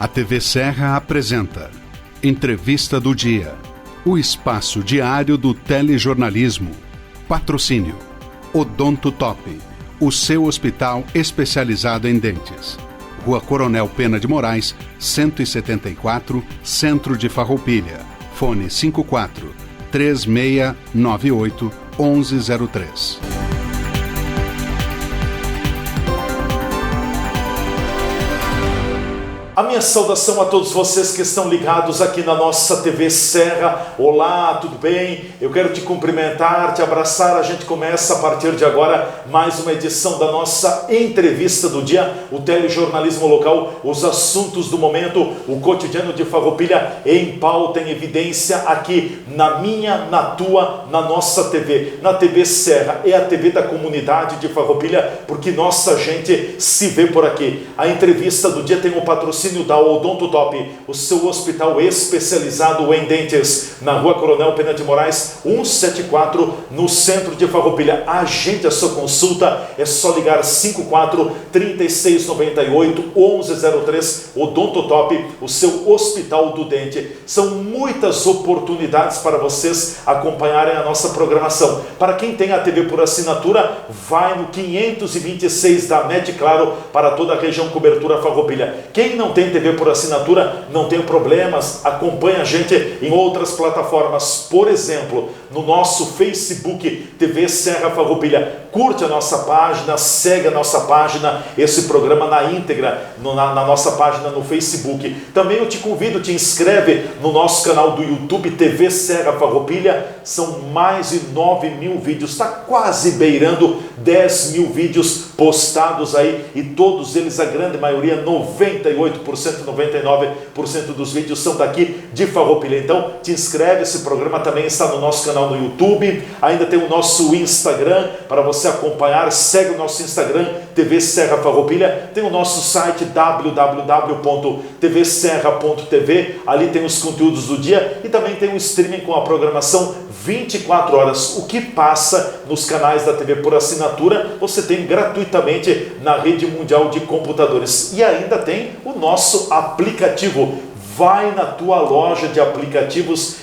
A TV Serra apresenta Entrevista do Dia, o espaço diário do telejornalismo. Patrocínio Odonto Top, o seu hospital especializado em dentes. Rua Coronel Pena de Moraes, 174, Centro de Farroupilha. Fone 54-3698-1103. A minha saudação a todos vocês que estão ligados aqui na nossa TV Serra. Olá, tudo bem? Eu quero te cumprimentar, te abraçar. A gente começa a partir de agora mais uma edição da nossa entrevista do dia, o telejornalismo local, os assuntos do momento, o cotidiano de Farroupilha em pauta, em evidência aqui na minha, na tua, na nossa TV, na TV Serra. É a TV da comunidade de Farroupilha, porque nossa gente se vê por aqui. A entrevista do dia tem um patrocínio da Odonto Top, o seu hospital especializado em dentes, na Rua Coronel Pena de Moraes, 174, no centro de Farroupilha. Agende a sua consulta, é só ligar 54-3698-1103, Odonto Top, o seu hospital do dente. São muitas oportunidades para vocês acompanharem a nossa programação. Para quem tem a TV por assinatura, vai no 526 da NET Claro para toda a região cobertura Farroupilha. Quem não tem TV por assinatura, não tem problemas, acompanha a gente em outras plataformas, por exemplo, no nosso Facebook TV Serra Farroupilha. Curte a nossa página, segue a nossa página, esse programa na íntegra, na nossa página no Facebook. Também eu te convido, te inscreve no nosso canal do YouTube TV Serra Farroupilha. São mais de 9 mil vídeos, está quase beirando 10 mil vídeos postados aí, e todos eles, a grande maioria, 98%, 99% dos vídeos são daqui de Farroupilha. Então te inscreve, esse programa também está no nosso canal no YouTube, ainda tem o nosso Instagram para você acompanhar. Segue o nosso Instagram, TV Serra Farroupilha. Tem o nosso site www.tvserra.tv, ali tem os conteúdos do dia, e também tem o streaming com a programação 24 horas. O que passa nos canais da TV por assinatura, você tem gratuitamente na rede mundial de computadores. E ainda tem o nosso aplicativo. Vai na tua loja de aplicativos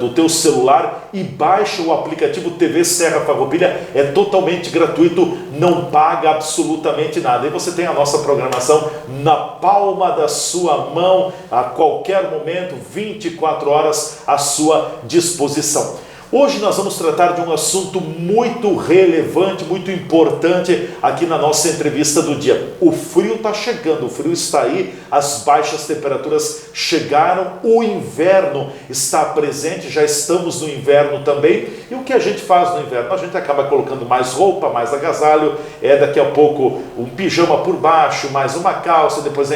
do teu celular e baixa o aplicativo TV Serra Farroupilha. É totalmente gratuito, não paga absolutamente nada. E você tem a nossa programação na palma da sua mão, a qualquer momento, 24 horas à sua disposição. Hoje nós vamos tratar de um assunto muito relevante, muito importante aqui na nossa entrevista do dia. O frio está chegando, o frio está aí, as baixas temperaturas chegaram, o inverno está presente, já estamos no inverno também. E o que a gente faz no inverno? A gente acaba colocando mais roupa, mais agasalho, daqui a pouco um pijama por baixo, mais uma calça, depois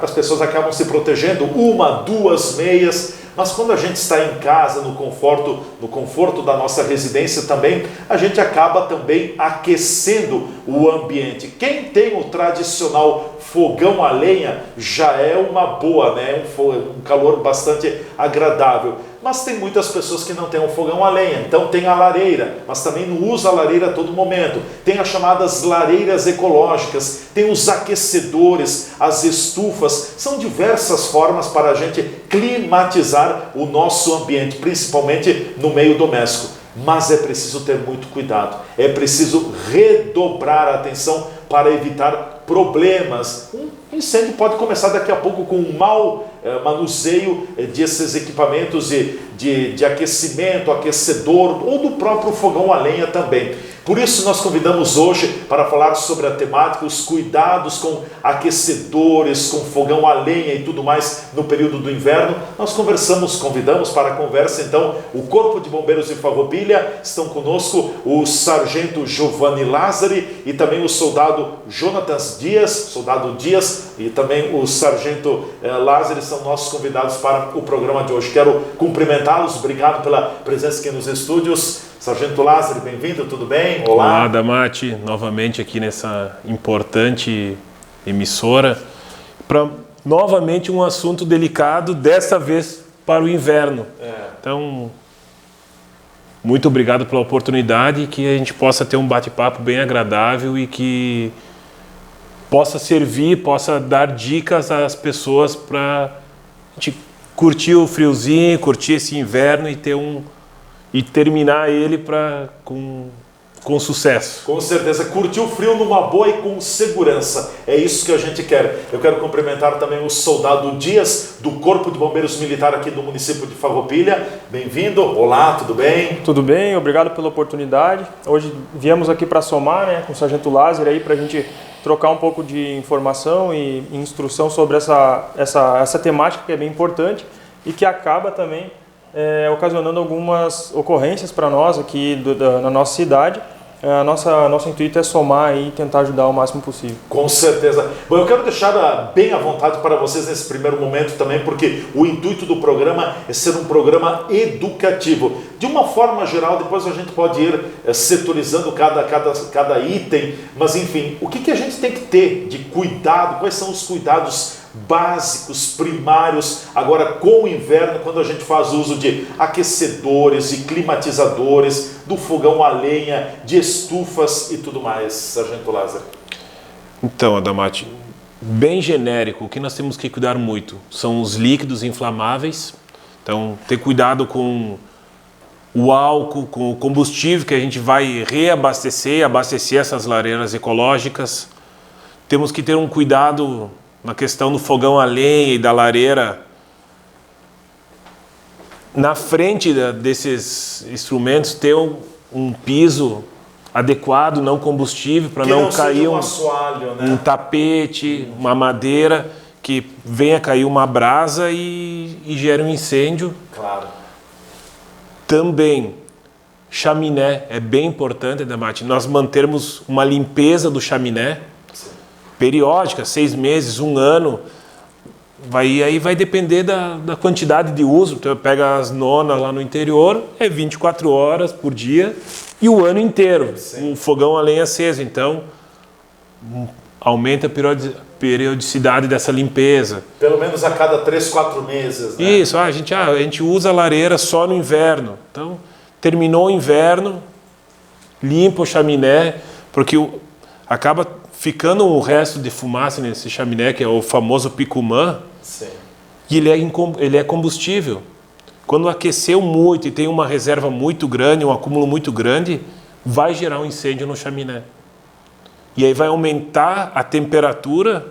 as pessoas acabam se protegendo, 1, 2 meias. Mas quando a gente está em casa, no conforto da nossa residência também, a gente acaba também aquecendo o ambiente. Quem tem o tradicional fogão a lenha já é uma boa, né? Um calor bastante agradável. Mas tem muitas pessoas que não têm um fogão a lenha, então tem a lareira, mas também não usa a lareira a todo momento. Tem as chamadas lareiras ecológicas, tem os aquecedores, as estufas. São diversas formas para a gente climatizar o nosso ambiente, principalmente no meio doméstico. Mas é preciso ter muito cuidado, é preciso redobrar a atenção para evitar problemas. Um incêndio pode começar daqui a pouco com um mau manuseio desses equipamentos de aquecimento, aquecedor ou do próprio fogão a lenha também. Por isso nós convidamos hoje para falar sobre a temática, os cuidados com aquecedores, com fogão a lenha e tudo mais no período do inverno. Nós convidamos para a conversa então o Corpo de Bombeiros de Farroupilha. Estão conosco o Sargento Giovanni Lázari e também o soldado soldado Dias e também o Sargento Lázari são nossos convidados para o programa de hoje. Quero cumprimentá-los, obrigado pela presença aqui nos estúdios. Sargento Lázari, bem-vindo, tudo bem? Olá. Olá, Damati, novamente aqui nessa importante emissora, para novamente um assunto delicado, desta vez para o inverno. Então, muito obrigado pela oportunidade, que a gente possa ter um bate-papo bem agradável e que possa servir, possa dar dicas às pessoas para a gente curtir o friozinho, curtir esse inverno e terminar ele com sucesso. Com certeza, curtir o frio numa boa e com segurança. É isso que a gente quer. Eu quero cumprimentar também o soldado Dias, do Corpo de Bombeiros Militar aqui do município de Farroupilha. Bem-vindo. Olá, tudo bem? Tudo bem, obrigado pela oportunidade. Hoje viemos aqui para somar, né, com o Sargento Lázaro aí para a gente trocar um pouco de informação e instrução sobre essa temática que é bem importante e que acaba também ocasionando algumas ocorrências para nós aqui na nossa cidade. Nosso intuito é somar e tentar ajudar o máximo possível. Com certeza. Bom, eu quero deixar bem à vontade para vocês nesse primeiro momento também, porque o intuito do programa é ser um programa educativo. De uma forma geral, depois a gente pode ir setorizando cada item, mas enfim, o que a gente tem que ter de cuidado, quais são os cuidados básicos, primários, agora com o inverno, quando a gente faz uso de aquecedores, de climatizadores, do fogão a lenha, de estufas e tudo mais, Sargento Lázaro? Então, Adamati, bem genérico, o que nós temos que cuidar muito são os líquidos inflamáveis. Então, ter cuidado com o álcool, com o combustível que a gente vai reabastecer, abastecer essas lareiras ecológicas. Temos que ter um cuidado na questão do fogão a lenha e da lareira. Na frente desses instrumentos, ter um piso adequado, não combustível, para não cair um assoalho, né? Um tapete, uma madeira, que venha cair uma brasa e gere um incêndio. Claro. Também, chaminé é bem importante, Adamati, nós mantermos uma limpeza do chaminé, periódica, 6 meses, 1 ano, aí vai depender da quantidade de uso. Então, pega as nonas lá no interior, é 24 horas por dia e o ano inteiro. Sim. Um fogão a lenha aceso, então aumenta a periodicidade dessa limpeza. Pelo menos a cada 3, 4 meses, né? Isso, a gente usa a lareira só no inverno. Então, terminou o inverno, limpa o chaminé, porque acaba ficando um resto de fumaça nesse chaminé, que é o famoso picumã. Sim. E ele é combustível. Quando aqueceu muito e tem uma reserva muito grande, um acúmulo muito grande, vai gerar um incêndio no chaminé. E aí vai aumentar a temperatura,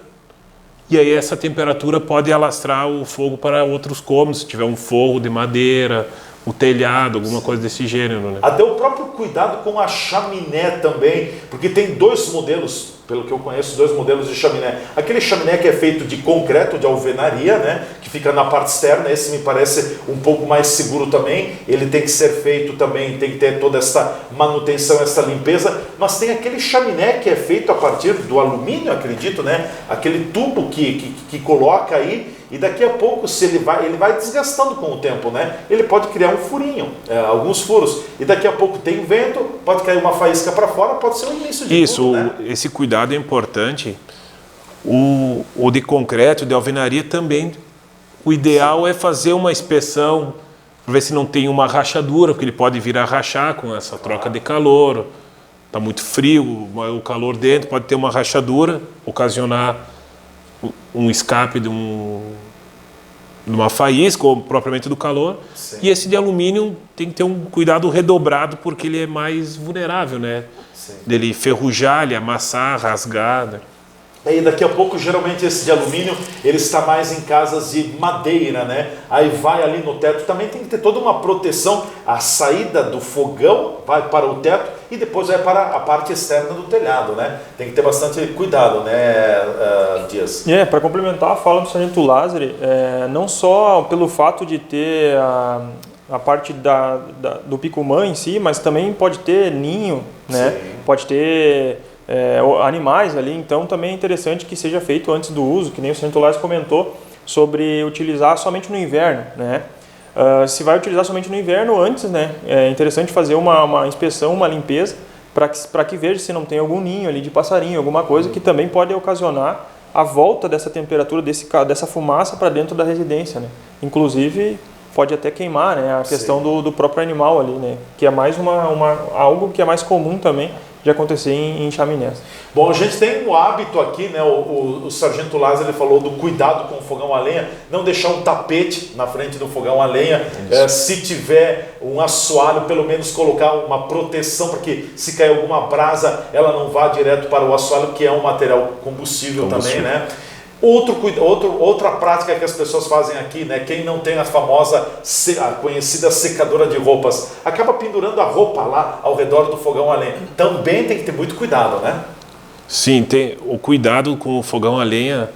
e aí essa temperatura pode alastrar o fogo para outros cômodos, se tiver um forro de madeira, o telhado, alguma coisa desse gênero, né? Até o próprio cuidado com a chaminé também, porque tem 2 modelos, pelo que eu conheço, 2 modelos de chaminé. Aquele chaminé que é feito de concreto, de alvenaria, né, que fica na parte externa, esse me parece um pouco mais seguro também. Ele tem que ser feito também, tem que ter toda essa manutenção, essa limpeza, mas tem aquele chaminé que é feito a partir do alumínio, acredito, né? Aquele tubo que coloca aí, e daqui a pouco, se ele vai desgastando com o tempo, né? Ele pode criar um furinho, alguns furos, e daqui a pouco tem vento, pode cair uma faísca para fora, pode ser o início de tudo, né? Esse cuidado é importante. O de concreto, de alvenaria também. O ideal é fazer uma inspeção, para ver se não tem uma rachadura, porque ele pode vir a rachar com essa troca de calor. Está muito frio, o calor dentro, pode ter uma rachadura, ocasionar um escape de uma faísca ou propriamente do calor. Sim. E esse de alumínio tem que ter um cuidado redobrado, porque ele é mais vulnerável, né? Sim. Dele ferrujar, ele amassar, rasgar, né? E daqui a pouco, geralmente, esse de alumínio, ele está mais em casas de madeira, né? Aí vai ali no teto, também tem que ter toda uma proteção. A saída do fogão vai para o teto e depois vai para a parte externa do telhado, né? Tem que ter bastante cuidado, né, Dias? Para complementar a fala do Sargento Lázaro, não só pelo fato de ter a parte do picumã em si, mas também pode ter ninho, né? Sim. Pode ter animais ali, então também é interessante que seja feito antes do uso, que nem o Sargento Lázaro comentou, sobre utilizar somente no inverno, né? Se vai utilizar somente no inverno, antes, né, é interessante fazer uma inspeção, uma limpeza, para que veja se não tem algum ninho ali de passarinho, alguma coisa que também pode ocasionar a volta dessa temperatura, dessa fumaça para dentro da residência, né? Inclusive, pode até queimar, né, a questão do próprio animal ali, né? Que é mais algo que é mais comum também, de acontecer em chaminés. Bom, a gente tem um hábito aqui, né? O Sargento Lázaro ele falou do cuidado com o fogão a lenha, não deixar um tapete na frente do fogão a lenha, se tiver um assoalho, pelo menos colocar uma proteção para que se cair alguma brasa, ela não vá direto para o assoalho, que é um material combustível. Também, né? Outra prática que as pessoas fazem aqui, né? Quem não tem a conhecida secadora de roupas, acaba pendurando a roupa lá ao redor do fogão a lenha. Também tem que ter muito cuidado, né? Sim, tem o cuidado com o fogão a lenha.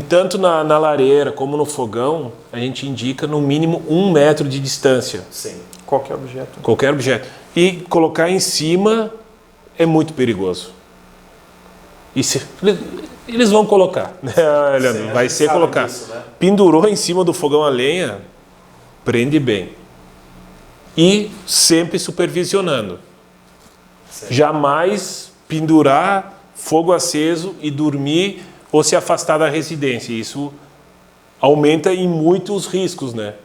Tanto na lareira como no fogão, a gente indica no mínimo 1 metro de distância. Sim. Qualquer objeto. Qualquer objeto. E colocar em cima é muito perigoso. Eles vão colocar, né, Leandro? Sim, vai ser colocado. Disso, né? Pendurou em cima do fogão a lenha, prende bem. E sempre supervisionando. Sim. Jamais pendurar fogo aceso e dormir ou se afastar da residência. Isso aumenta em muitos riscos, né?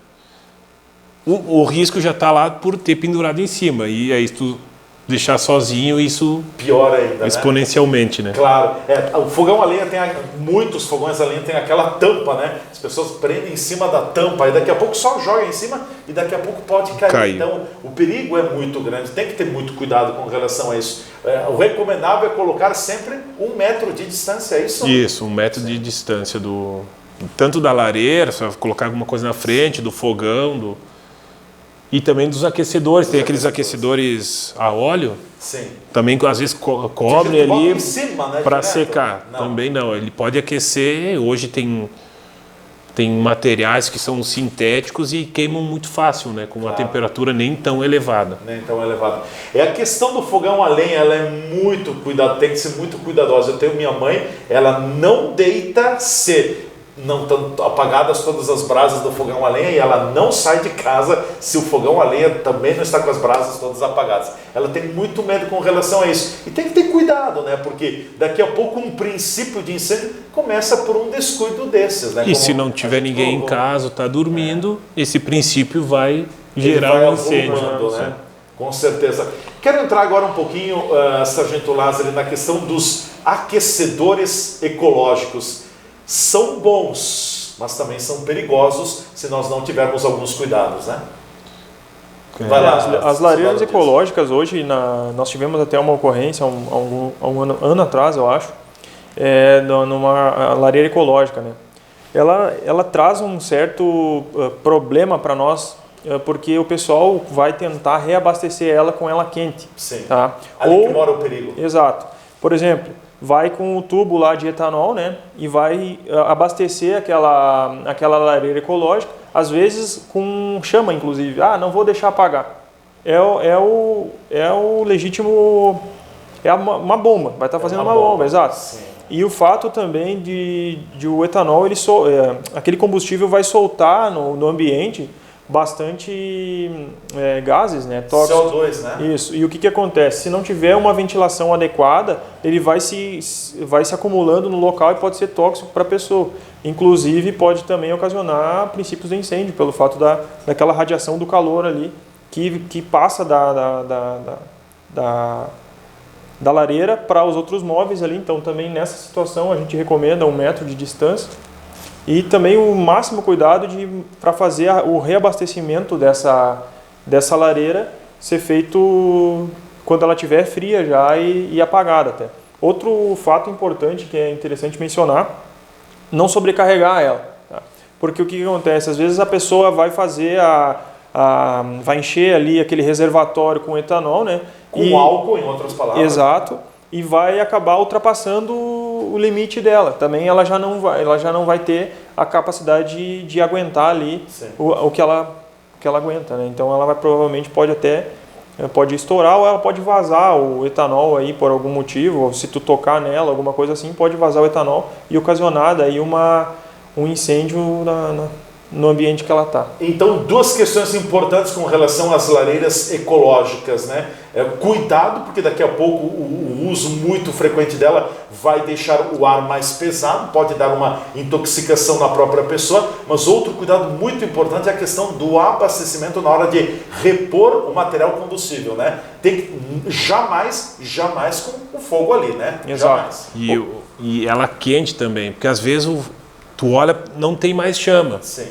O risco já está lá por ter pendurado em cima. E aí, se tu deixar sozinho, isso pior ainda, exponencialmente, né? Claro. O fogão a lenha muitos fogões a lenha tem aquela tampa, né? As pessoas prendem em cima da tampa e daqui a pouco só joga em cima e daqui a pouco pode cair. Então, o perigo é muito grande. Tem que ter muito cuidado com relação a isso. O recomendável é colocar sempre 1 metro de distância, é isso? Isso, 1 metro de distância tanto da lareira, só colocar alguma coisa na frente, do fogão, e também dos aquecedores. Tem aqueles aquecedores a óleo. Sim. Também às vezes cobre ali né, para secar. Não. Também não. Ele pode aquecer. Hoje tem materiais que são sintéticos e queimam muito fácil, né? Com uma temperatura nem tão elevada. Nem tão elevada. A questão do fogão a lenha, ela é muito cuidadosa, tem que ser muito cuidadosa. Eu tenho minha mãe, ela não deita não estão apagadas todas as brasas do fogão a lenha e ela não sai de casa se o fogão a lenha também não está com as brasas todas apagadas. Ela tem muito medo com relação a isso. E tem que ter cuidado, né? Porque daqui a pouco um princípio de incêndio começa por um descuido desses, né? E se não tiver ninguém em casa, está dormindo, esse princípio vai gerar um incêndio. Né? Com certeza. Quero entrar agora um pouquinho, Sargento Lázaro, na questão dos aquecedores ecológicos. São bons, mas também são perigosos se nós não tivermos alguns cuidados, né? Vai lá, as lareiras ecológicas hoje, nós tivemos até uma ocorrência um ano atrás, eu acho, numa lareira ecológica, né? Ela traz um certo problema para nós, porque o pessoal vai tentar reabastecer ela com ela quente. Sim. Tá? Ali que mora o perigo. Exato. Por exemplo, vai com o tubo lá de etanol, né, e vai abastecer aquela lareira ecológica, às vezes com chama, inclusive. Não vou deixar apagar. É o legítimo, uma bomba, vai estar fazendo uma bomba, exato. Sim. E o fato também de o etanol, aquele combustível vai soltar no ambiente bastante gases, né, tóxicos. CO2, né? Isso. E o que acontece? Se não tiver uma ventilação adequada, ele vai se acumulando no local e pode ser tóxico para a pessoa. Inclusive, pode também ocasionar princípios de incêndio, pelo fato daquela radiação do calor ali, que passa da lareira para os outros móveis ali. Então, também nessa situação, a gente recomenda 1 metro de distância. E também o máximo cuidado para fazer o reabastecimento dessa lareira ser feito quando ela estiver fria já e apagada até. Outro fato importante que é interessante mencionar, não sobrecarregar ela. Tá? Porque o que acontece? Às vezes a pessoa vai fazer vai encher ali aquele reservatório com etanol, né? Com álcool, em outras palavras. Exato. E vai acabar ultrapassando o limite dela. Também ela já não vai ter a capacidade de aguentar ali o que ela aguenta, né? Então ela provavelmente pode estourar ou ela pode vazar o etanol aí por algum motivo, ou se tu tocar nela, alguma coisa assim, pode vazar o etanol e ocasionar daí um incêndio no ambiente que ela está. Então, duas questões importantes com relação às lareiras ecológicas, né? Cuidado, porque daqui a pouco o uso muito frequente dela vai deixar o ar mais pesado, pode dar uma intoxicação na própria pessoa, mas outro cuidado muito importante é a questão do abastecimento na hora de repor o material combustível, né? Tem que jamais com o fogo ali, né? Exato. E ela quente também, porque às vezes tu olha, não tem mais chama. Sim.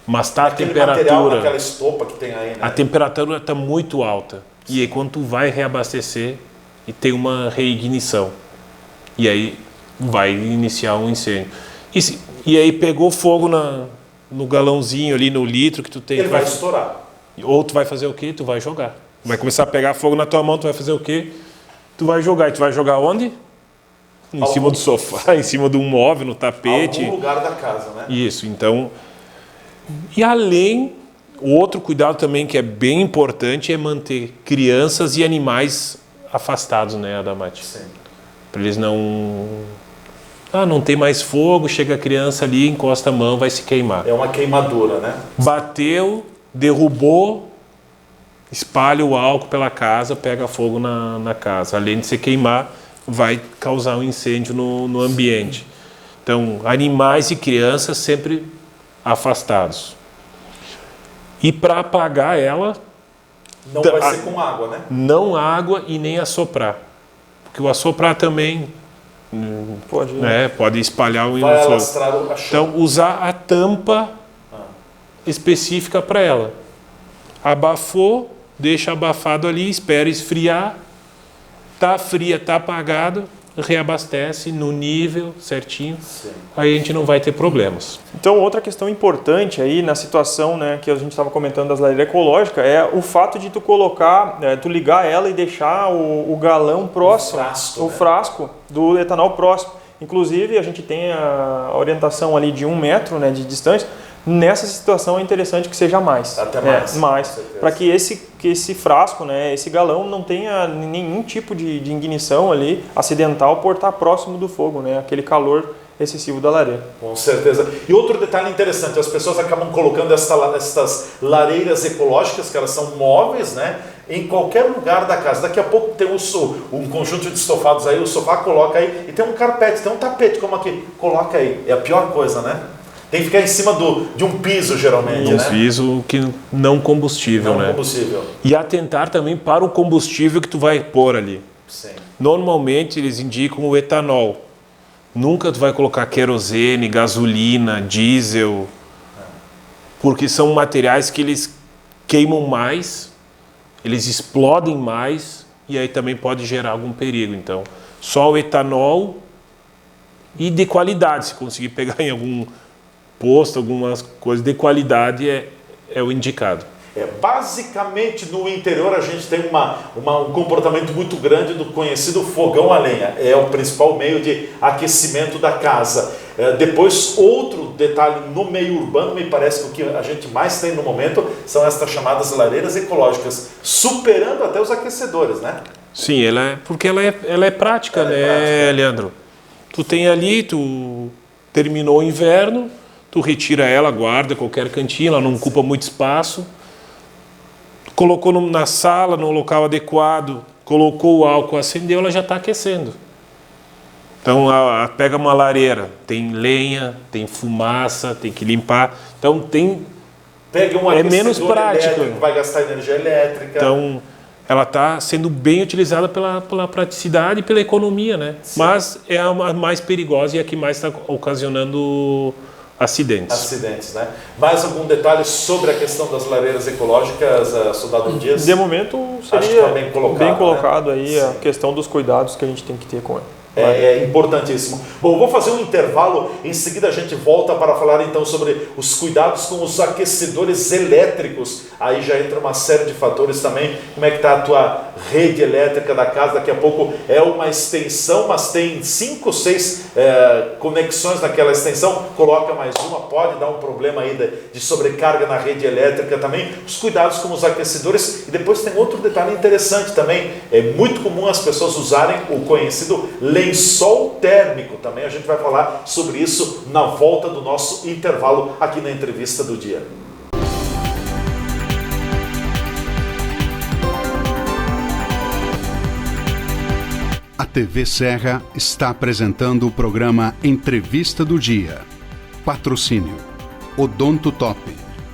Mas tá Aquele a temperatura. material, aquela estopa que tem aí, né? A temperatura está muito alta. E aí quando tu vai reabastecer e tem uma reignição. E aí vai iniciar um incêndio. E aí pegou fogo no galãozinho ali, no litro que tu tem. Ele vai estourar. Ou tu vai fazer o quê? Tu vai jogar. Vai começar a pegar fogo na tua mão, tu vai fazer o quê? Tu vai jogar. E tu vai jogar onde? Em cima do sofá, em cima de um móvel, no tapete. Algum lugar da casa, né? Isso, então... E além, o outro cuidado também que é bem importante é manter crianças e animais afastados, né, Adamati? Sim. Para eles não... não tem mais fogo, chega a criança ali, encosta a mão, vai se queimar. É uma queimadura, né? Bateu, derrubou, espalha o álcool pela casa, pega fogo na casa. Além de se queimar, vai causar um incêndio no ambiente. Então, animais e crianças sempre afastados. E para apagar ela... Não vai ser com água, né? Não água e nem assoprar. Porque o assoprar também pode espalhar o vai fogo. alastrar a chama. Então, usar a tampa específica para ela. Abafou, deixa abafado ali, espera esfriar. Tá fria, tá apagado, reabastece no nível certinho. Sim. Aí a gente não vai ter problemas. Então, outra questão importante aí na situação, né, que a gente estava comentando das lareiras ecológicas é o fato de tu colocar, tu ligar ela e deixar o galão próximo, o frasco do etanol próximo. Inclusive, a gente tem a orientação ali de 1 metro, né, de distância. Nessa situação é interessante que seja mais. Até mais. Para que esse frasco, né, esse galão não tenha nenhum tipo de ignição ali acidental por estar próximo do fogo, né, aquele calor excessivo da lareira. Com certeza. E outro detalhe interessante, as pessoas acabam colocando estas lareiras ecológicas, que elas são móveis, né, em qualquer lugar da casa. Daqui a pouco tem um conjunto de estofados aí, o sofá coloca aí, e tem um carpete, tem um tapete como aqui, coloca aí. É a pior coisa, né? Tem que ficar em cima de um piso, geralmente, né? Um piso que não combustível, né? Não combustível. E atentar também para o combustível que tu vai pôr ali. Sim. Normalmente eles indicam o etanol. Nunca tu vai colocar querosene, gasolina, diesel, porque são materiais que eles queimam mais, eles explodem mais e aí também pode gerar algum perigo. Então, só o etanol e de qualidade, se conseguir pegar em algum posto, algumas coisas de qualidade é o indicado. Basicamente no interior a gente tem um comportamento muito grande do conhecido fogão a lenha. É o principal meio de aquecimento da casa. Depois, outro detalhe no meio urbano, me parece que o que a gente mais tem no momento são estas chamadas lareiras ecológicas, superando até os aquecedores, né? Sim, porque ela é prática, né, Leandro? Tu tem ali, tu terminou o inverno, tu retira ela, guarda qualquer cantinho, ela não ocupa muito espaço. Colocou na sala, no local adequado, colocou o álcool, acendeu, ela já está aquecendo. Então, pega uma lareira, tem lenha, tem fumaça, tem que limpar. Então, pega um é menos prático. Vai gastar energia elétrica. Então, ela está sendo bem utilizada pela praticidade e pela economia, né? Sim. Mas é a mais perigosa e a que mais está ocasionando acidentes, né? Mais algum detalhe sobre a questão das lareiras ecológicas, Soldado Dias? De momento seria tá bem colocado, né? aí. Sim. A questão dos cuidados que a gente tem que ter com ele. É importantíssimo. Bom, vou fazer um intervalo, em seguida a gente volta para falar então sobre os cuidados com os aquecedores elétricos. Aí já entra uma série de fatores também, como é que está a tua rede elétrica da casa, daqui a pouco é uma extensão, mas tem 5 ou 6 conexões naquela extensão, coloca mais uma, pode dar um problema aí de sobrecarga na rede elétrica também, os cuidados com os aquecedores. E depois tem outro detalhe interessante também, é muito comum as pessoas usarem o conhecido lençol lençol térmico. Também a gente vai falar sobre isso na volta do nosso intervalo aqui na entrevista do dia. A TV Serra está apresentando o programa Entrevista do Dia. Patrocínio: Odonto Top,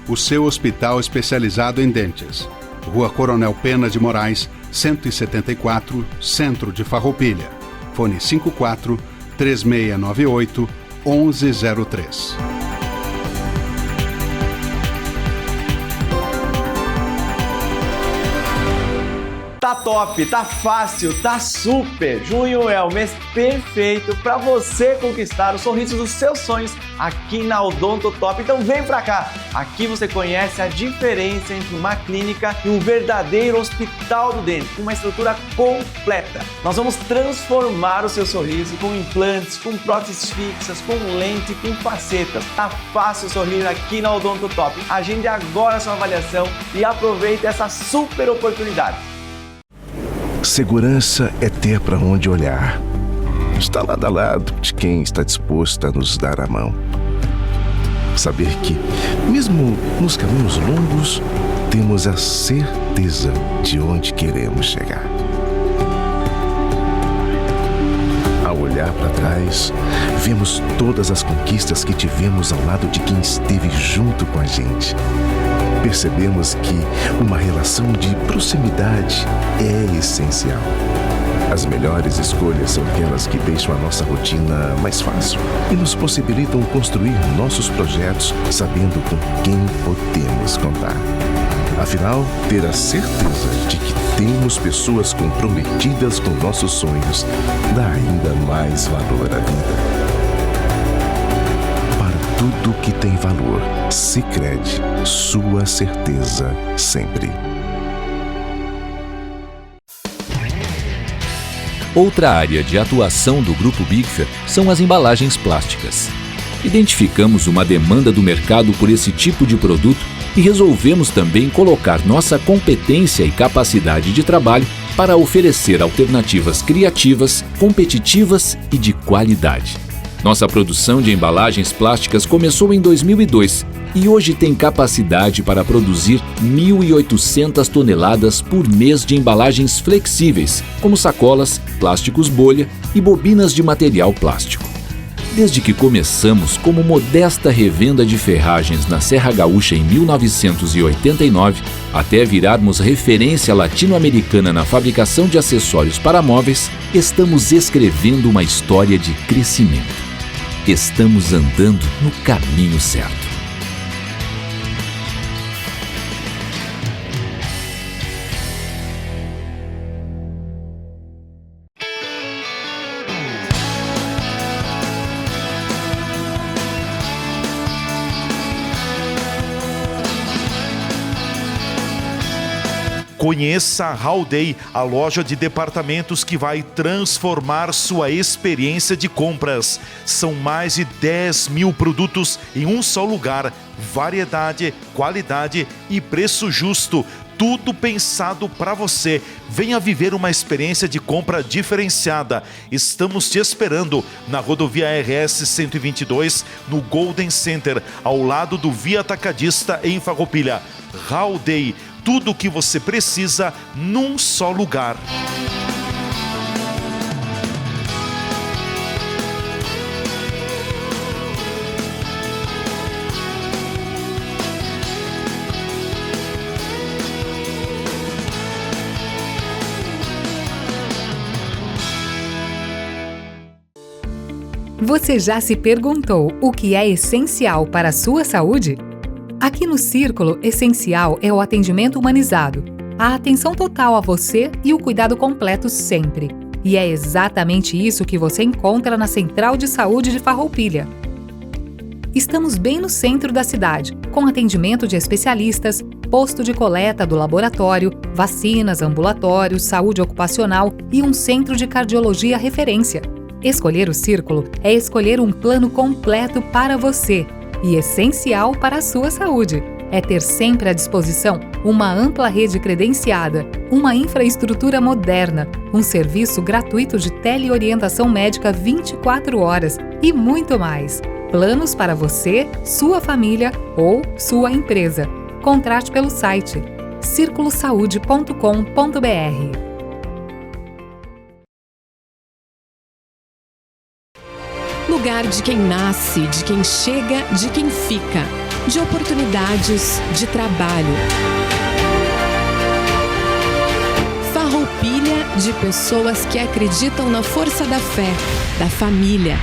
o seu hospital especializado em dentes. Rua Coronel Pena de Moraes, 174, Centro de Farroupilha. Fone 54 3698 1103. Tá top, tá fácil, tá super! Junho é o mês perfeito para você conquistar o sorriso dos seus sonhos aqui na Odonto Top. Então vem pra cá! Aqui você conhece a diferença entre uma clínica e um verdadeiro hospital do dente, com uma estrutura completa. Nós vamos transformar o seu sorriso com implantes, com próteses fixas, com lente, com facetas. Tá fácil sorrir aqui na Odonto Top. Agende agora a sua avaliação e aproveite essa super oportunidade. Segurança é ter para onde olhar. Está lado a lado de quem está disposto a nos dar a mão. Saber que, mesmo nos caminhos longos, temos a certeza de onde queremos chegar. Ao olhar para trás, vemos todas as conquistas que tivemos ao lado de quem esteve junto com a gente. Percebemos que uma relação de proximidade é essencial. As melhores escolhas são aquelas que deixam a nossa rotina mais fácil e nos possibilitam construir nossos projetos sabendo com quem podemos contar. Afinal, ter a certeza de que temos pessoas comprometidas com nossos sonhos dá ainda mais valor à vida. Tudo que tem valor, Sicredi, sua certeza sempre. Outra área de atuação do Grupo Bigfer são as embalagens plásticas. Identificamos uma demanda do mercado por esse tipo de produto e resolvemos também colocar nossa competência e capacidade de trabalho para oferecer alternativas criativas, competitivas e de qualidade. Nossa produção de embalagens plásticas começou em 2002 e hoje tem capacidade para produzir 1.800 toneladas por mês de embalagens flexíveis, como sacolas, plásticos bolha e bobinas de material plástico. Desde que começamos como modesta revenda de ferragens na Serra Gaúcha em 1989, até virarmos referência latino-americana na fabricação de acessórios para móveis, estamos escrevendo uma história de crescimento. Estamos andando no caminho certo. Conheça a Howday, a loja de departamentos que vai transformar sua experiência de compras. São mais de 10 mil produtos em um só lugar. Variedade, qualidade e preço justo. Tudo pensado para você. Venha viver uma experiência de compra diferenciada. Estamos te esperando na rodovia RS 122, no Golden Center, ao lado do Via Atacadista em Farroupilha. Howday. Tudo o que você precisa num só lugar. Você já se perguntou o que é essencial para a sua saúde? Aqui no Círculo, essencial é o atendimento humanizado, a atenção total a você e o cuidado completo sempre. E é exatamente isso que você encontra na Central de Saúde de Farroupilha. Estamos bem no centro da cidade, com atendimento de especialistas, posto de coleta do laboratório, vacinas, ambulatórios, saúde ocupacional e um centro de cardiologia referência. Escolher o Círculo é escolher um plano completo para você e essencial para a sua saúde. é ter sempre à disposição uma ampla rede credenciada, uma infraestrutura moderna, um serviço gratuito de teleorientação médica 24 horas e muito mais. Planos para você, sua família ou sua empresa. Contrate pelo site circulosaude.com.br. Lugar de quem nasce, de quem chega, de quem fica. De oportunidades, de trabalho. Farroupilha de pessoas que acreditam na força da fé, da família.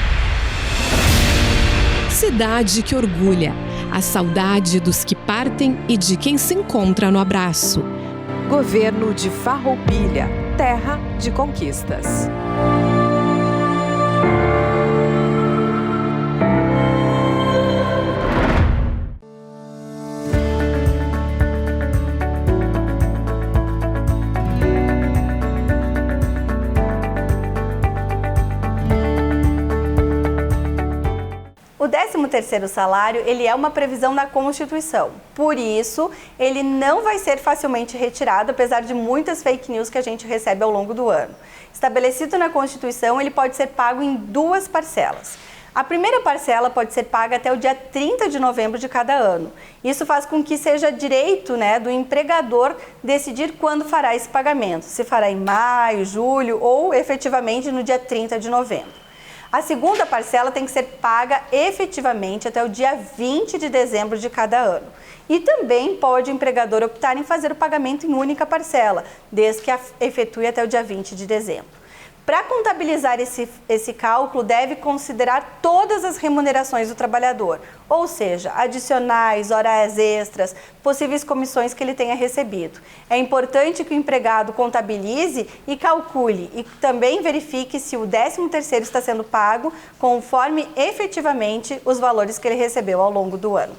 Cidade que orgulha, a saudade dos que partem e de quem se encontra no abraço. Governo de Farroupilha, terra de conquistas. O 13º salário, ele é uma previsão da Constituição. Por isso, ele não vai ser facilmente retirado, apesar de muitas fake news que a gente recebe ao longo do ano. Estabelecido na Constituição, ele pode ser pago em 2 parcelas. A primeira parcela pode ser paga até o dia 30 de novembro de cada ano. Isso faz com que seja direito, do empregador decidir quando fará esse pagamento, se fará em maio, julho ou efetivamente no dia 30 de novembro. A segunda parcela tem que ser paga efetivamente até o dia 20 de dezembro de cada ano. E também pode o empregador optar em fazer o pagamento em única parcela, desde que efetue até o dia 20 de dezembro. Para contabilizar esse cálculo, deve considerar todas as remunerações do trabalhador, ou seja, adicionais, horas extras, possíveis comissões que ele tenha recebido. É importante que o empregado contabilize e calcule e também verifique se o 13º está sendo pago conforme efetivamente os valores que ele recebeu ao longo do ano.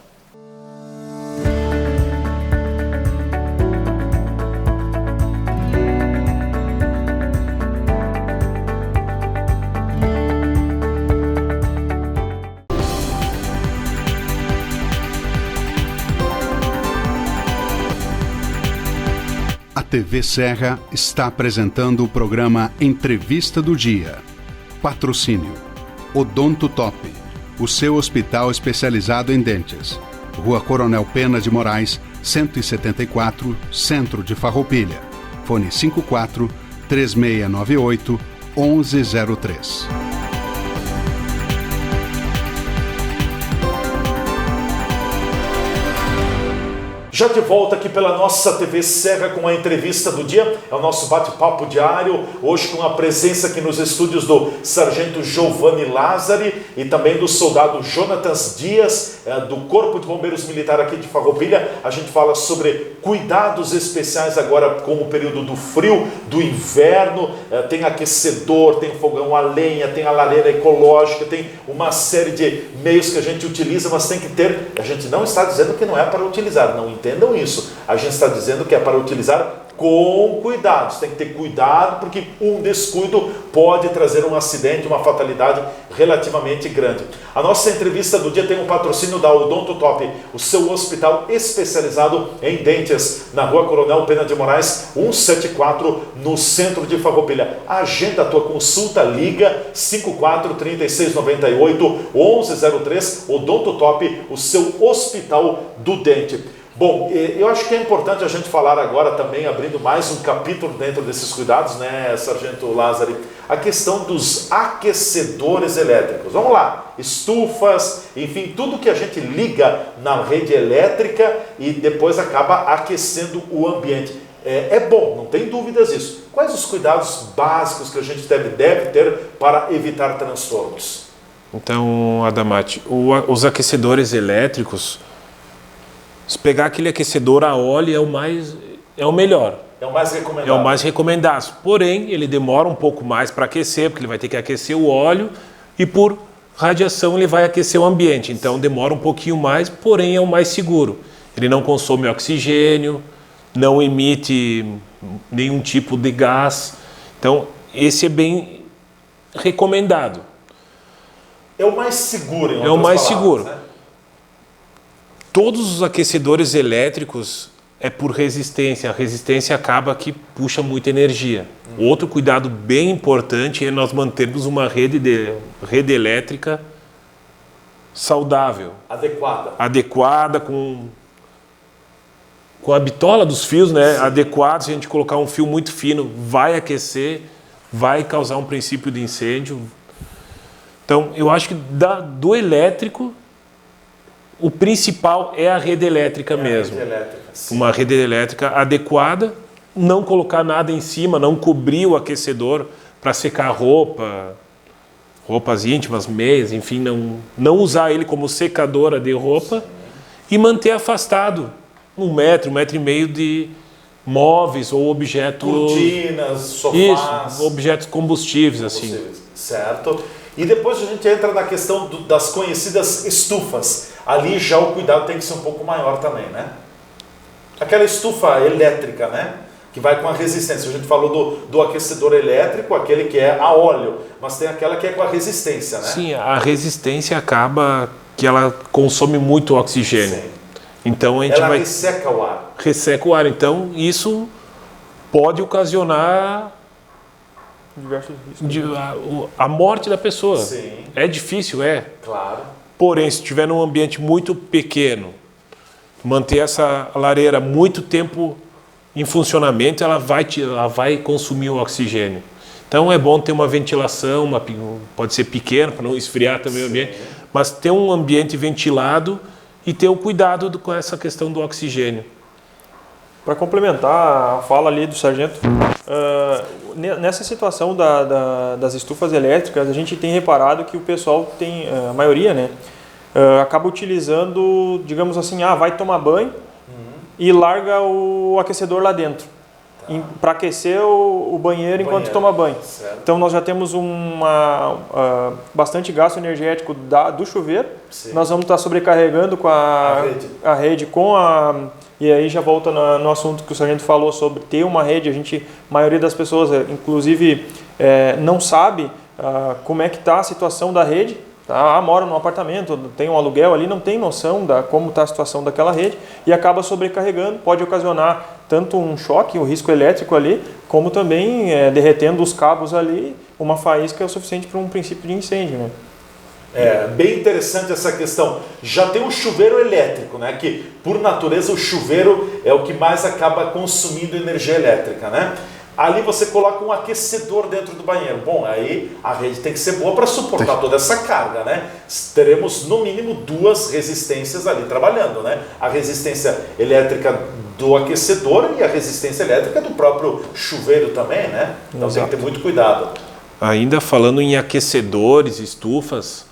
A TV Serra está apresentando o programa Entrevista do Dia. Patrocínio: Odonto Top, o seu hospital especializado em dentes. Rua Coronel Pena de Moraes, 174, Centro de Farroupilha. Fone 54 3698 1103. Já de volta aqui pela nossa TV Serra com a entrevista do dia, é o nosso bate-papo diário, hoje com a presença aqui nos estúdios do Sargento Giovanni Lázari e também do soldado Jonatas Dias, do Corpo de Bombeiros Militar aqui de Farroupilha. A gente fala sobre cuidados especiais agora com o período do frio, do inverno, tem aquecedor, tem fogão a lenha, tem a lareira ecológica, tem uma série de meios que a gente utiliza, mas tem que ter, a gente não está dizendo que não é para utilizar, não entendam isso. A gente está dizendo que é para utilizar com cuidado. Você tem que ter cuidado porque um descuido pode trazer um acidente, uma fatalidade relativamente grande. A nossa entrevista do dia tem um patrocínio da Odonto Top, o seu hospital especializado em dentes, na Rua Coronel Pena de Moraes, 174, no centro de Farroupilha. Agenda a tua consulta, liga 54 3698 1103, Odonto Top, o seu hospital do dente. Bom, eu acho que é importante a gente falar agora também, abrindo mais um capítulo dentro desses cuidados, né, Sargento Lázari, a questão dos aquecedores elétricos. Vamos lá, estufas, enfim, tudo que a gente liga na rede elétrica e depois acaba aquecendo o ambiente. É bom, não tem dúvidas disso. Quais os cuidados básicos que a gente deve ter para evitar transtornos? Então, Adamati, os aquecedores elétricos, se pegar aquele aquecedor a óleo é o melhor. É o mais recomendado. É o mais recomendado. Porém, ele demora um pouco mais para aquecer, porque ele vai ter que aquecer o óleo e por radiação ele vai aquecer o ambiente. Então demora um pouquinho mais, porém é o mais seguro. Ele não consome oxigênio, não emite nenhum tipo de gás. Então esse é bem recomendado. É o mais seguro, em outras É o mais palavras, seguro. Né? Todos os aquecedores elétricos é por resistência. A resistência acaba que puxa muita energia. Outro cuidado bem importante é nós mantermos uma rede elétrica saudável. Adequada, com a bitola dos fios, né? Adequado. Se a gente colocar um fio muito fino, vai aquecer, vai causar um princípio de incêndio. Então, eu acho que do elétrico, o principal é a rede elétrica mesmo. Uma rede elétrica adequada, não colocar nada em cima, não cobrir o aquecedor para secar roupas íntimas, meias, enfim, não usar ele como secadora de roupa e manter afastado 1 metro, 1,5 metro de móveis ou objetos... Cortinas, sofás... Isso, objetos combustíveis, assim. Certo. E depois a gente entra na questão das conhecidas estufas. Ali já o cuidado tem que ser um pouco maior também, né? Aquela estufa elétrica, né? Que vai com a resistência. A gente falou do aquecedor elétrico, aquele que é a óleo, mas tem aquela que é com a resistência, né? Sim, a resistência acaba que ela consome muito oxigênio. Sim. Então ela resseca o ar. Resseca o ar. Então isso pode ocasionar diversos riscos. A morte da pessoa. Sim. É difícil, Claro. Porém, se estiver num ambiente muito pequeno, manter essa lareira muito tempo em funcionamento, ela vai consumir o oxigênio. Então é bom ter uma ventilação, pode ser pequena para não esfriar também o ambiente, mas ter um ambiente ventilado e ter o cuidado com essa questão do oxigênio. Para complementar a fala ali do sargento, nessa situação das estufas elétricas, a gente tem reparado que o pessoal tem, a maioria, né, acaba utilizando, digamos assim, vai tomar banho e larga o aquecedor lá dentro, para aquecer o banheiro enquanto toma banho. Certo. Então nós já temos bastante gasto energético do chuveiro. Sim. Nós vamos estar sobrecarregando com a rede e aí já volta no assunto que o sargento falou sobre ter uma rede. A maioria das pessoas, inclusive, não sabe como é que está a situação da rede. Mora num apartamento, tem um aluguel ali, não tem noção como está a situação daquela rede e acaba sobrecarregando, pode ocasionar tanto um choque, um risco elétrico ali, como também derretendo os cabos ali, uma faísca é o suficiente para um princípio de incêndio, né? Bem interessante essa questão. Já tem um chuveiro elétrico, né? Que por natureza o chuveiro é o que mais acaba consumindo energia elétrica, né? Ali você coloca um aquecedor dentro do banheiro. Bom, aí a rede tem que ser boa para suportar toda essa carga, né? Teremos no mínimo 2 resistências ali trabalhando, né? A resistência elétrica do aquecedor e a resistência elétrica do próprio chuveiro também, né? Então tem que ter muito cuidado. Ainda falando em aquecedores, estufas,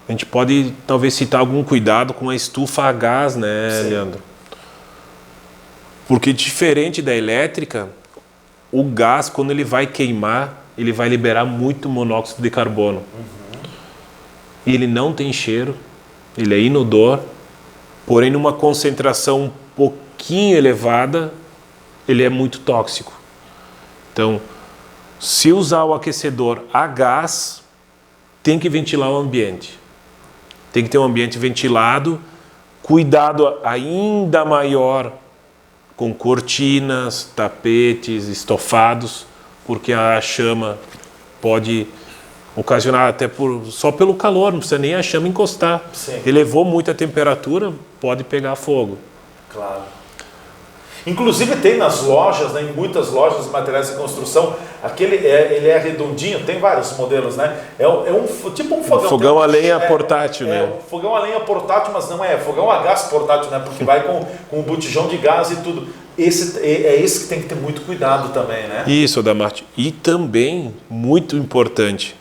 a gente pode talvez citar algum cuidado com a estufa a gás, né, Sim. Leandro? Porque diferente da elétrica, o gás, quando ele vai queimar, ele vai liberar muito monóxido de carbono. E ele não tem cheiro, ele é inodor, porém numa concentração um pouquinho elevada, ele é muito tóxico. Então, se usar o aquecedor a gás, tem que ventilar o ambiente. Tem que ter um ambiente ventilado, cuidado ainda maior com cortinas, tapetes, estofados, porque a chama pode ocasionar até só pelo calor, não precisa nem a chama encostar. Sim. Elevou muito a temperatura, pode pegar fogo. Claro. Inclusive tem nas lojas, né, em muitas lojas de materiais de construção, ele é redondinho, tem vários modelos, né? Tipo um fogão. Fogão a lenha portátil, né? Fogão a lenha portátil, mas não é fogão a gás portátil, né? Porque vai com um botijão de gás e tudo. Esse que tem que ter muito cuidado também, né? Isso, Adamarte. E também, muito importante,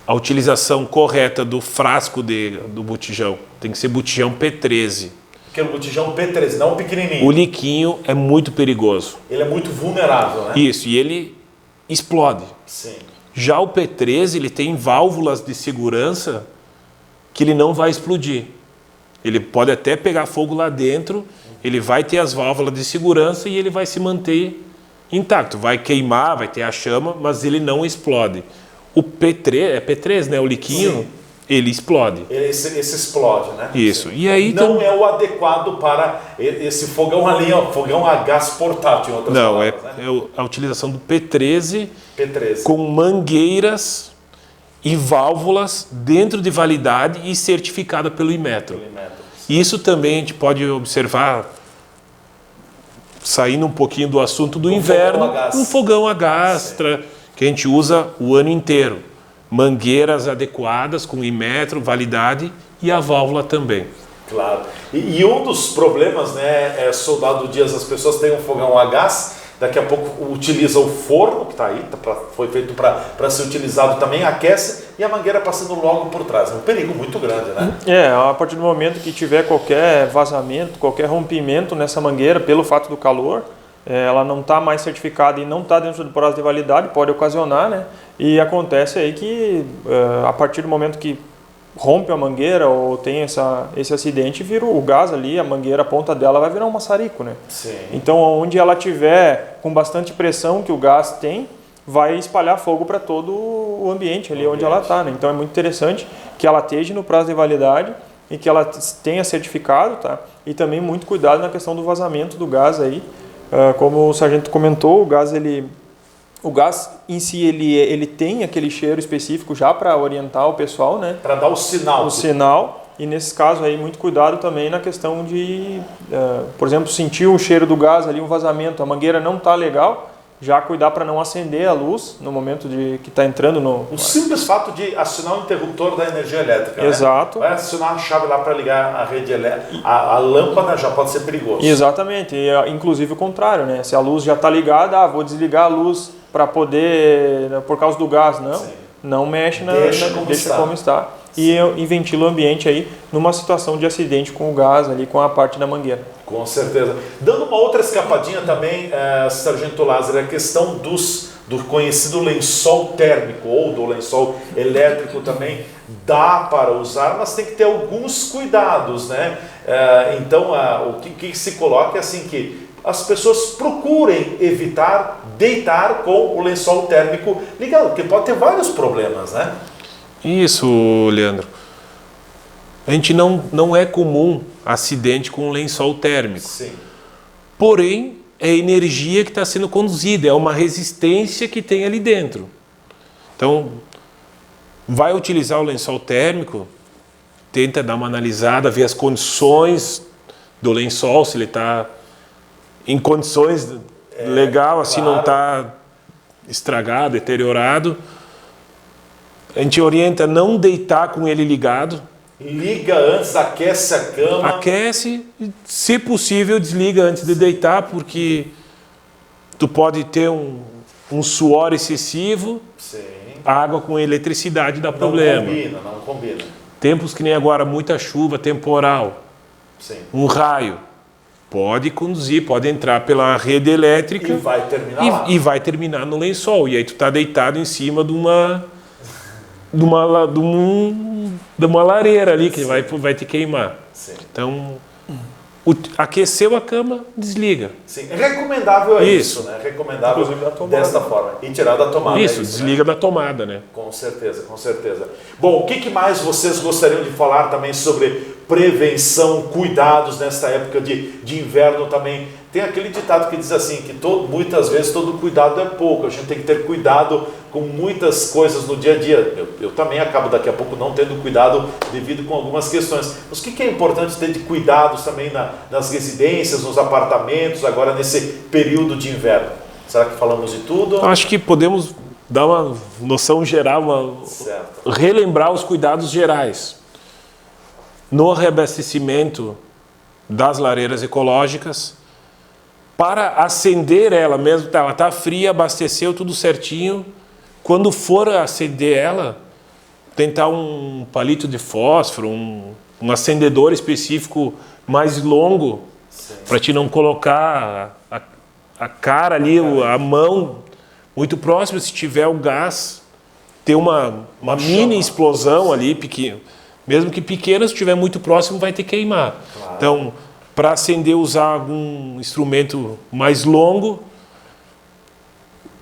a utilização correta do frasco do botijão. Tem que ser botijão P13. Que é o botijão P13, não o pequenininho. O liquinho é muito perigoso. Ele é muito vulnerável, né? Isso, e ele explode. Sim. Já o P13, ele tem válvulas de segurança que ele não vai explodir. Ele pode até pegar fogo lá dentro, ele vai ter as válvulas de segurança e ele vai se manter intacto. Vai queimar, vai ter a chama, mas ele não explode. O P3, é P3, né? O liquinho, ele explode. Esse explode, né? Isso. E aí não é o adequado para esse fogão a lenha, fogão a gás portátil, em outras palavras, né? É a utilização do P13, P13 com mangueiras e válvulas dentro de validade e certificada pelo Inmetro. Isso também a gente pode observar, saindo um pouquinho do assunto do inverno, um fogão a gás que a gente usa o ano inteiro. Mangueiras adequadas, com Inmetro, validade e a válvula também. Claro. E um dos problemas, né, soldado Dias, as pessoas têm um fogão a gás, daqui a pouco utiliza o forno, que está aí, foi feito para ser utilizado também, aquece e a mangueira passando logo por trás. É um perigo muito grande, né? A partir do momento que tiver qualquer vazamento, qualquer rompimento nessa mangueira, pelo fato do calor, ela não está mais certificada e não está dentro do prazo de validade, pode ocasionar, né? E acontece aí que a partir do momento que rompe a mangueira ou tem esse acidente, vira o gás ali, a mangueira, a ponta dela vai virar um maçarico, né? Sim. Então, onde ela tiver com bastante pressão que o gás tem, vai espalhar fogo para todo o ambiente ali onde ela está, né? Então, é muito interessante que ela esteja no prazo de validade e que ela tenha certificado, tá? E também muito cuidado na questão do vazamento do gás aí. Como o sargento comentou, o gás em si ele tem aquele cheiro específico já para orientar o pessoal, né? Para dar o sinal. O sinal. E nesse caso aí, muito cuidado também na questão de, por exemplo, sentir o cheiro do gás ali, um vazamento, a mangueira não está legal, já cuidar para não acender a luz no momento que está entrando no... O simples fato de acionar o interruptor da energia elétrica. Exato. Né? Vai acionar a chave lá para ligar a rede elétrica, a lâmpada já pode ser perigoso. Exatamente. E, inclusive o contrário, né? Se a luz já está ligada, vou desligar a luz para poder, por causa do gás, não. Sim. Não mexe, deixa como está. E ventila o ambiente aí numa situação de acidente com o gás ali, com a parte da mangueira. Com certeza. Dando uma outra escapadinha também, sargento Lázaro, a questão do conhecido lençol térmico ou do lençol elétrico também dá para usar, mas tem que ter alguns cuidados, né? Então, o que se coloca é assim que as pessoas procurem evitar deitar com o lençol térmico ligado, porque pode ter vários problemas, né? Isso, Leandro. A gente não é comum acidente com lençol térmico. Sim. Porém, é energia que está sendo conduzida, é uma resistência que tem ali dentro. Então, vai utilizar o lençol térmico, tenta dar uma analisada, ver as condições do lençol, se ele está em condições legal, assim, claro. Não está estragado, deteriorado. A gente orienta não deitar com ele ligado. Liga antes, aquece a cama. Aquece e, se possível, desliga antes de deitar, porque tu pode ter um suor excessivo. Sim. A água com eletricidade dá problema. Não combina. Tempos que nem agora, muita chuva, temporal. Sim. Um raio. Pode conduzir, pode entrar pela rede elétrica. E vai terminar lá. E vai terminar no lençol. E aí tu tá deitado em cima de uma lareira ali que vai te queimar. Sim. Então, aqueceu a cama, desliga. Sim, é recomendável isso, né? Recomendável desta forma. E tirar da tomada. Isso, desliga, né? Da tomada, né? Com certeza, com certeza. Bom, o que mais vocês gostariam de falar também sobre prevenção, cuidados nesta época de inverno também? Tem aquele ditado que diz assim, que muitas vezes todo cuidado é pouco, a gente tem que ter cuidado com muitas coisas no dia a dia. Eu também acabo daqui a pouco não tendo cuidado devido com algumas questões. Mas o que é importante ter de cuidados também nas residências, nos apartamentos, agora nesse período de inverno? Será que falamos de tudo? Acho que podemos dar uma noção geral, relembrar os cuidados gerais. No reabastecimento das lareiras ecológicas, para acender ela mesmo, ela está fria, abasteceu tudo certinho. Quando for acender ela, tentar um palito de fósforo, um acendedor específico mais longo, para te não colocar a cara ali, a mão muito próxima. Se tiver o gás, ter uma mini explosão ali, pequeno. Mesmo que pequena, se estiver muito próximo, vai te queimar. Claro. Então, para acender, usar algum instrumento mais longo.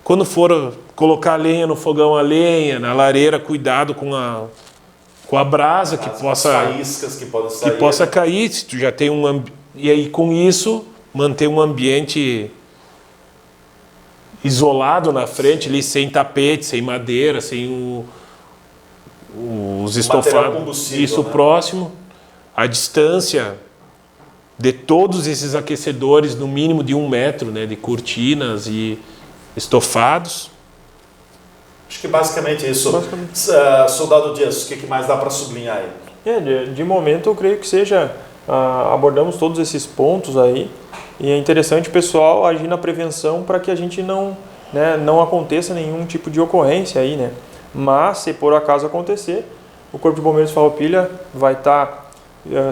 Quando for colocar lenha no fogão a lenha, na lareira, cuidado com com a brasa que possa faíscas que podem sair, que possa cair, se tu já tem e aí com isso manter um ambiente isolado na frente ali, sem tapete, sem madeira, sem os estofados, isso, né? Próximo, a distância de todos esses aquecedores no mínimo de 1 metro, né, de cortinas e estofados. Acho que basicamente isso. Soldado Dias, o que mais dá para sublinhar aí? De momento eu creio que seja, abordamos todos esses pontos aí, e é interessante o pessoal agir na prevenção para que a gente não aconteça nenhum tipo de ocorrência aí, né? Mas se por acaso acontecer, o Corpo de Bombeiros de Farroupilha vai estar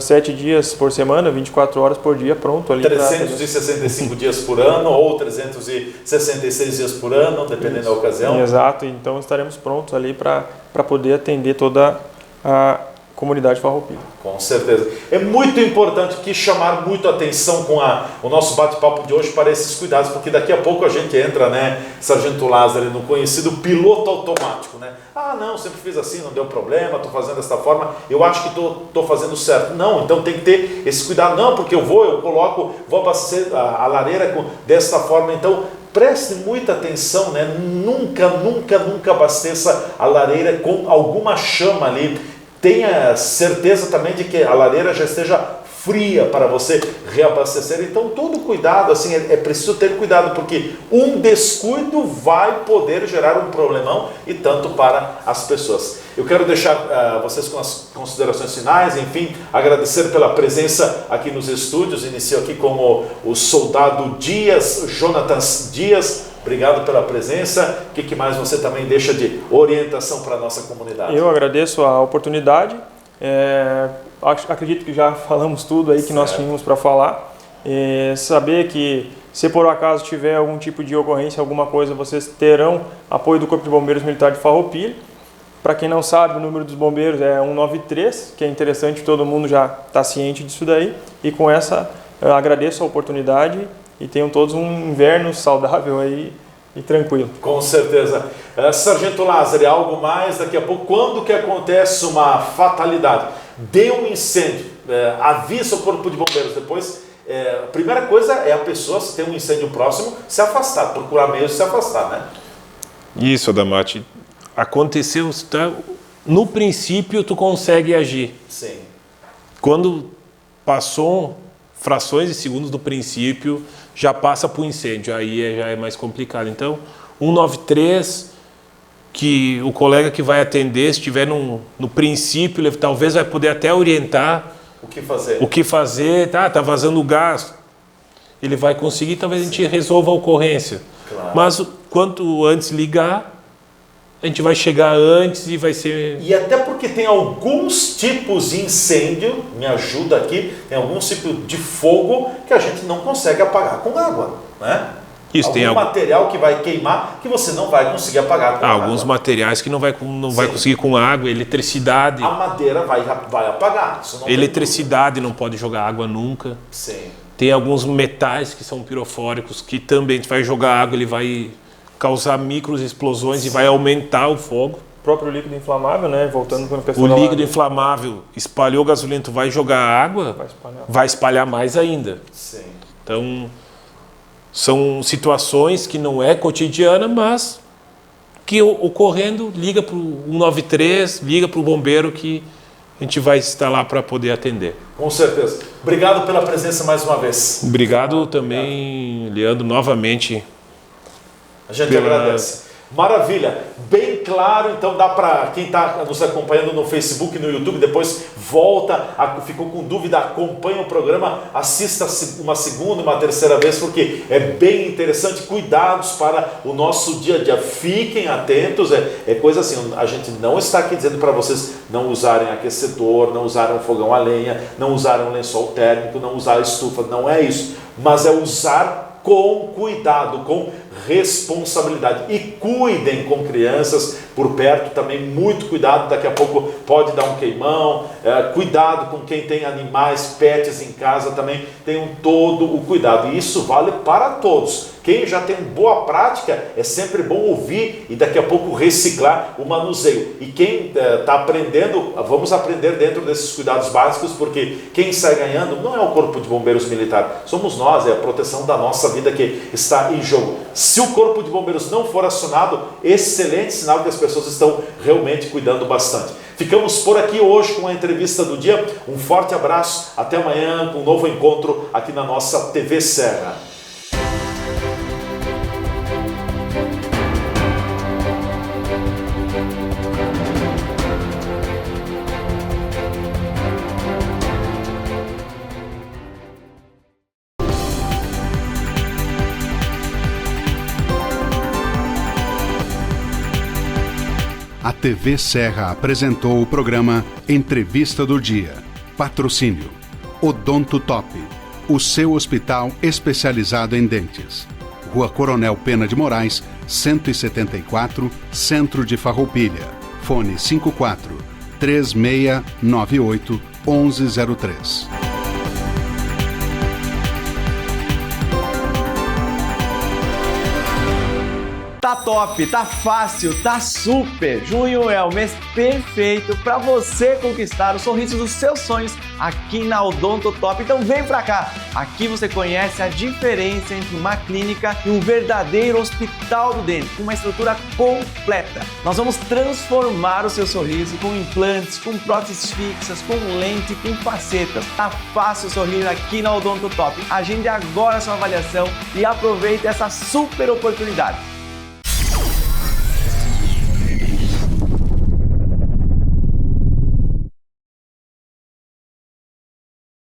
7 dias por semana, 24 horas por dia, pronto ali. 365 dias por ano ou 366 dias por ano, dependendo da ocasião. Exato, então estaremos prontos ali para poder atender toda a comunidade farroupilha. Com certeza. É muito importante que chamar muito a atenção com o nosso bate-papo de hoje para esses cuidados, porque daqui a pouco a gente entra, né, Sargento Lázaro, no conhecido piloto automático, né? Ah, não, sempre fiz assim, não deu problema, estou fazendo desta forma, eu acho que estou fazendo certo. Não, então tem que ter esse cuidado. Não, porque vou abastecer a lareira desta forma, então preste muita atenção, né? Nunca abasteça a lareira com alguma chama ali. Tenha certeza também de que a lareira já esteja fria para você reabastecer. Então, todo cuidado, assim, é preciso ter cuidado, porque um descuido vai poder gerar um problemão, e tanto para as pessoas. Eu quero deixar vocês com as considerações finais, enfim, agradecer pela presença aqui nos estúdios. Inicio aqui com o soldado Dias, Jonathan Dias. Obrigado pela presença. O que mais você também deixa de orientação para a nossa comunidade? Eu agradeço a oportunidade. Acredito que já falamos tudo aí que nós tínhamos para falar. Saber que, se por acaso tiver algum tipo de ocorrência, alguma coisa, vocês terão apoio do Corpo de Bombeiros Militar de Farroupilha. Para quem não sabe, o número dos bombeiros é 193, que é interessante, todo mundo já está ciente disso daí. E com essa, eu agradeço a oportunidade e tenham todos um inverno saudável aí e tranquilo. Com certeza. Sargento Lázaro, algo mais daqui a pouco? Quando que acontece uma fatalidade? Dê um incêndio, avisa o Corpo de Bombeiros. Depois, a primeira coisa é a pessoa, se tem um incêndio próximo, se afastar, procurar meios de se afastar, né? Isso, Adamati. Aconteceu, no princípio tu consegue agir. Sim. Quando passou frações de segundos do princípio, já passa para o incêndio, aí já é mais complicado. Então, 193, que o colega que vai atender, se estiver no princípio, ele talvez vai poder até orientar o que fazer. Tá vazando gás, ele vai conseguir, talvez a gente resolva a ocorrência. Claro. Mas quanto antes ligar, a gente vai chegar antes e vai ser... E até porque tem alguns tipos de incêndio, me ajuda aqui, tem alguns tipos de fogo que a gente não consegue apagar com água, né? Isso, tem material que vai queimar que você não vai conseguir apagar com água. Alguns materiais que não vai conseguir com água, eletricidade. A madeira vai apagar. Isso não eletricidade não pode jogar água nunca. Sim. Tem alguns metais que são pirofóricos que também a gente vai jogar água, ele vai causar micro explosões e vai aumentar o fogo. O próprio líquido inflamável, né? Voltando para o questão o líquido inflamável, espalhou gasolina, tu vai jogar água, vai espalhar mais ainda. Sim. Então, são situações que não é cotidiana, mas que ocorrendo, liga para o 193, liga para o bombeiro que a gente vai estar lá para poder atender. Com certeza. Obrigado pela presença mais uma vez. Obrigado também, Leandro, novamente. A gente agradece. Maravilha, bem claro, então dá para quem está nos acompanhando no Facebook, no YouTube, depois volta, ficou com dúvida, acompanha o programa, assista uma segunda, uma terceira vez, porque é bem interessante. Cuidados para o nosso dia a dia, fiquem atentos, é coisa assim, a gente não está aqui dizendo para vocês não usarem aquecedor, não usarem fogão a lenha, não usarem um lençol térmico, não usar estufa, não é isso, mas é usar com cuidado, com responsabilidade. E cuidem com crianças por perto também, muito cuidado, daqui a pouco pode dar um queimão, cuidado com quem tem animais, pets em casa também, tenham todo o cuidado. E isso vale para todos. Quem já tem boa prática, é sempre bom ouvir e daqui a pouco reciclar o manuseio. E quem está aprendendo, vamos aprender dentro desses cuidados básicos, porque quem sai ganhando não é o Corpo de Bombeiros Militar, somos nós, é a proteção da nossa vida que está em jogo. Se o Corpo de Bombeiros não for acionado, excelente sinal que as pessoas estão realmente cuidando bastante. Ficamos por aqui hoje com a entrevista do dia. Um forte abraço, até amanhã com um novo encontro aqui na nossa TV Serra. A TV Serra apresentou o programa Entrevista do Dia. Patrocínio Odonto Top, o seu hospital especializado em dentes. Rua Coronel Pena de Moraes, 174, Centro de Farroupilha. Fone 54 3698 1103. Tá top, tá fácil, tá super! Junho é o mês perfeito para você conquistar o sorriso dos seus sonhos aqui na Odonto Top. Então vem pra cá! Aqui você conhece a diferença entre uma clínica e um verdadeiro hospital do dente, com uma estrutura completa. Nós vamos transformar o seu sorriso com implantes, com próteses fixas, com lente, com facetas. Tá fácil sorrir aqui na Odonto Top. Agende agora a sua avaliação e aproveite essa super oportunidade.